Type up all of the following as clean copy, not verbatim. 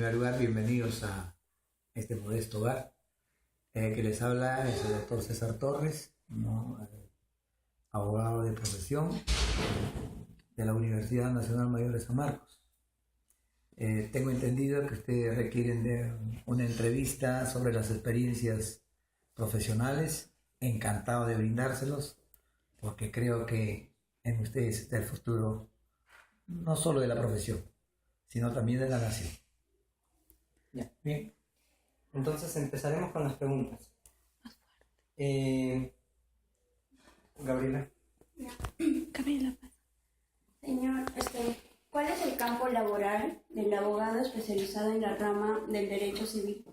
primer lugar, bienvenidos a este modesto hogar. Que les habla es el doctor César Torres, ¿no? Abogado de profesión de la Universidad Nacional Mayor de San Marcos. Tengo entendido que ustedes requieren de una entrevista sobre las experiencias profesionales. Encantado de brindárselos, porque creo que en ustedes está el futuro, no solo de la profesión, sino también de la nación. Ya, bien. Entonces empezaremos con las preguntas. Gabriela. Gabriela. Señor, ¿cuál es el campo laboral del abogado especializado en la rama del derecho civil?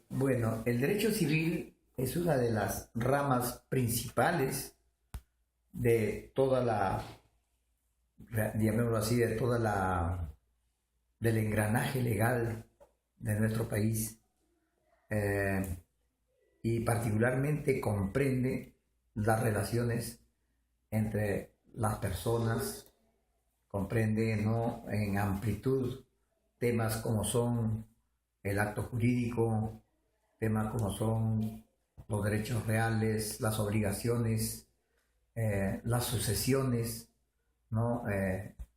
Bueno, el derecho civil es una de las ramas principales de toda la, llamémoslo así, del engranaje legal de nuestro país, y particularmente comprende las relaciones entre las personas, comprende, ¿no?, en amplitud temas como son el acto jurídico, temas como son los derechos reales, las obligaciones, las sucesiones, ¿no?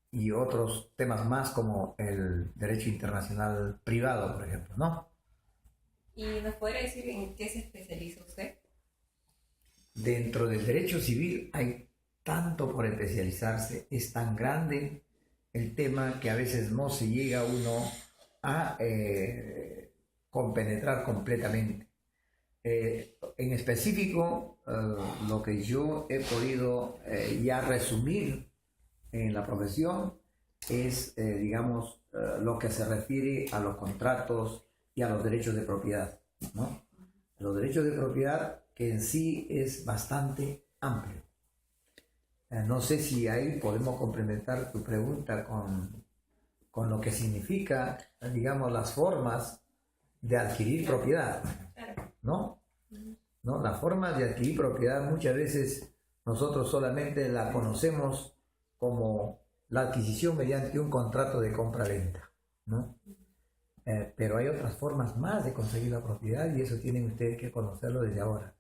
Y otros temas más como el derecho internacional privado, por ejemplo, ¿no? ¿Y nos podría decir en qué se especializa usted? Dentro del derecho civil hay tanto por especializarse, es tan grande el tema que a veces no se llega uno a compenetrar completamente. En específico, lo que yo he podido ya resumir en la profesión es, digamos, lo que se refiere a los contratos y a los derechos de propiedad, ¿no? Los derechos de propiedad, que en sí es bastante amplio. No sé si ahí podemos complementar tu pregunta con lo que significa, digamos, las formas de adquirir propiedad, ¿no? ¿No? Las formas de adquirir propiedad muchas veces nosotros solamente la conocemos como la adquisición mediante un contrato de compra-venta, ¿no? Pero hay otras formas más de conseguir la propiedad y eso tienen ustedes que conocerlo desde ahora,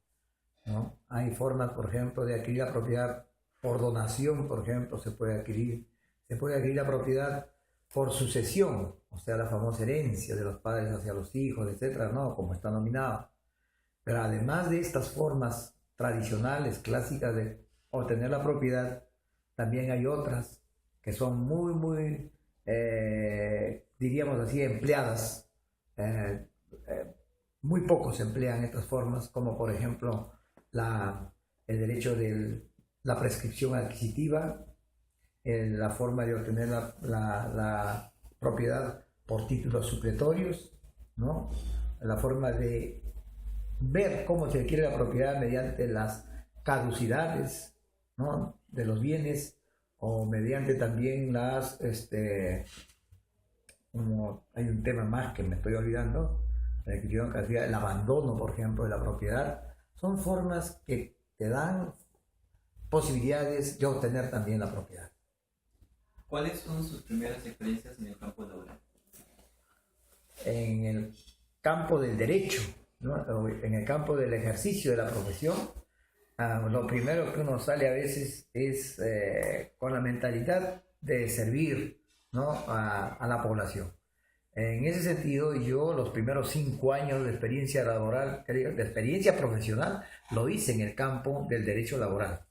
¿no? Hay formas, por ejemplo, de adquirir la propiedad por donación, por ejemplo, se puede adquirir la propiedad por sucesión, o sea, la famosa herencia de los padres hacia los hijos, etcétera, ¿no?, como está nominado. Pero además de estas formas tradicionales, clásicas de obtener la propiedad, también hay otras que son muy, diríamos así, empleadas. Muy pocos emplean estas formas, como por ejemplo el derecho de la prescripción adquisitiva, la forma de obtener la propiedad por títulos supletorios, ¿no? La forma de ver cómo se adquiere la propiedad mediante las caducidades, ¿no?, de los bienes, o mediante también como hay un tema más que me estoy olvidando, el abandono, por ejemplo, de la propiedad. Son formas que te dan posibilidades de obtener también la propiedad. ¿Cuáles son sus primeras experiencias en el campo laboral? En el campo del derecho, ¿no?, en el campo del ejercicio de la profesión, lo primero que uno sale a veces es con la mentalidad de servir, ¿no?, a la población. En ese sentido, yo los primeros 5 años de experiencia laboral, de experiencia profesional, lo hice en el campo del derecho laboral,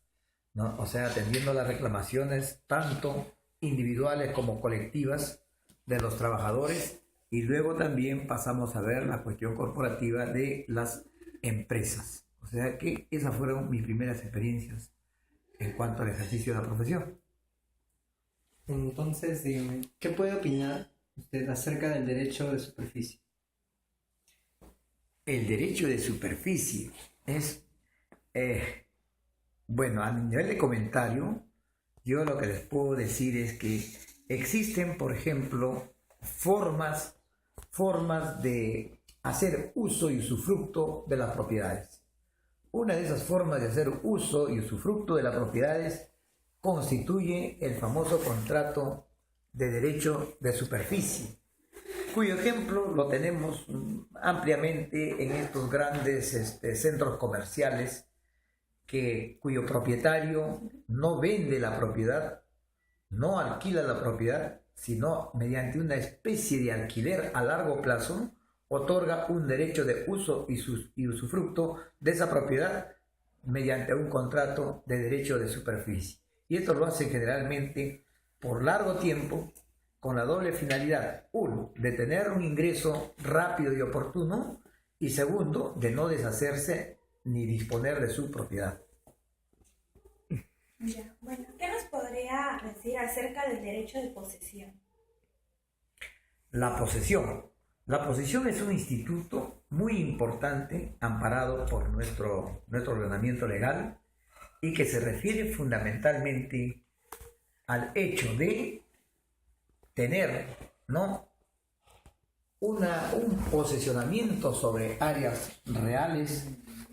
¿no? O sea, atendiendo las reclamaciones tanto individuales como colectivas de los trabajadores, y luego también pasamos a ver la cuestión corporativa de las empresas. O sea que esas fueron mis primeras experiencias en cuanto al ejercicio de la profesión. Entonces, dígame, ¿qué puede opinar usted acerca del derecho de superficie? El derecho de superficie es, bueno, a nivel de comentario, yo lo que les puedo decir es que existen, por ejemplo, formas de hacer uso y usufructo de las propiedades. Una de esas formas de hacer uso y usufructo de las propiedades constituye el famoso contrato de derecho de superficie, cuyo ejemplo lo tenemos ampliamente en estos grandes centros comerciales cuyo propietario no vende la propiedad, no alquila la propiedad, sino mediante una especie de alquiler a largo plazo, otorga un derecho de uso y usufructo de esa propiedad mediante un contrato de derecho de superficie. Y esto lo hace generalmente por largo tiempo, con la doble finalidad: uno, de tener un ingreso rápido y oportuno, y segundo, de no deshacerse ni disponer de su propiedad. Ya, bueno, ¿qué nos podría decir acerca del derecho de posesión? La posesión. La posesión es un instituto muy importante amparado por nuestro ordenamiento legal y que se refiere fundamentalmente al hecho de tener, ¿no?, un posesionamiento sobre áreas reales,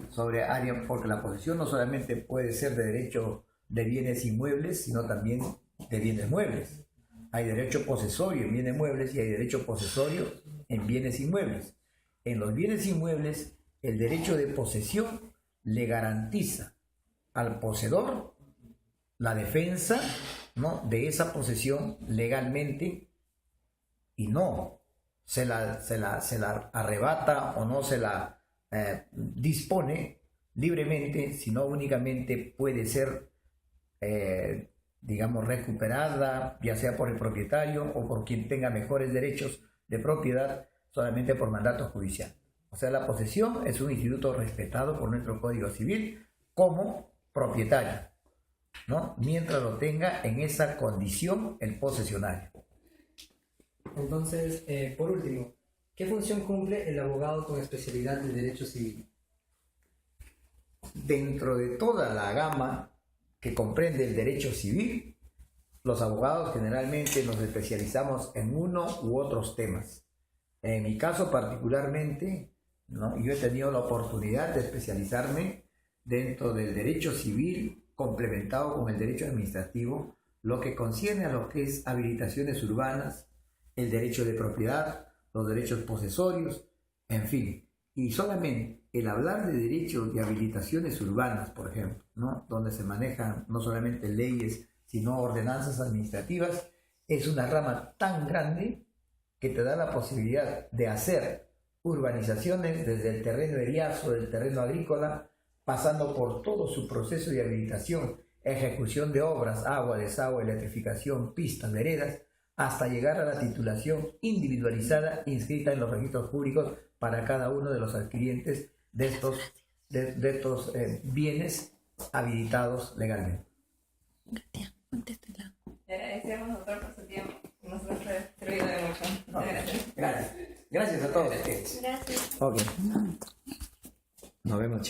sobre áreas, porque la posesión no solamente puede ser de derecho de bienes inmuebles, sino también de bienes muebles. Hay derecho posesorio en bienes muebles y hay derecho posesorio en bienes inmuebles. En los bienes inmuebles, el derecho de posesión le garantiza al poseedor la defensa, ¿no?, de esa posesión legalmente, y no se la arrebata o no se la dispone libremente, sino únicamente puede ser digamos, recuperada, ya sea por el propietario o por quien tenga mejores derechos de propiedad, solamente por mandato judicial. O sea, la posesión es un instituto respetado por nuestro Código Civil como propietario, ¿no?, mientras lo tenga en esa condición el posesionario. Entonces, por último, ¿qué función cumple el abogado con especialidad de derecho civil? Dentro de toda la gama que comprende el derecho civil, los abogados generalmente nos especializamos en uno u otros temas. En mi caso particularmente, ¿no?, yo he tenido la oportunidad de especializarme dentro del derecho civil complementado con el derecho administrativo, lo que concierne a lo que es habilitaciones urbanas, el derecho de propiedad, los derechos posesorios, en fin. Y solamente el hablar de derechos y habilitaciones urbanas, por ejemplo, ¿no?, donde se manejan no solamente leyes, sino ordenanzas administrativas, es una rama tan grande que te da la posibilidad de hacer urbanizaciones desde el terreno eriazo, del terreno agrícola, pasando por todo su proceso de habilitación, ejecución de obras, agua, desagüe, electrificación, pistas, veredas, hasta llegar a la titulación individualizada inscrita en los registros públicos para cada uno de los adquirientes de estos bienes habilitados legalmente. Le agradecemos, doctor, por su tiempo. Nos ha servido de mucho. Muchas gracias. Gracias. Gracias a todos ustedes. Gracias. Ok.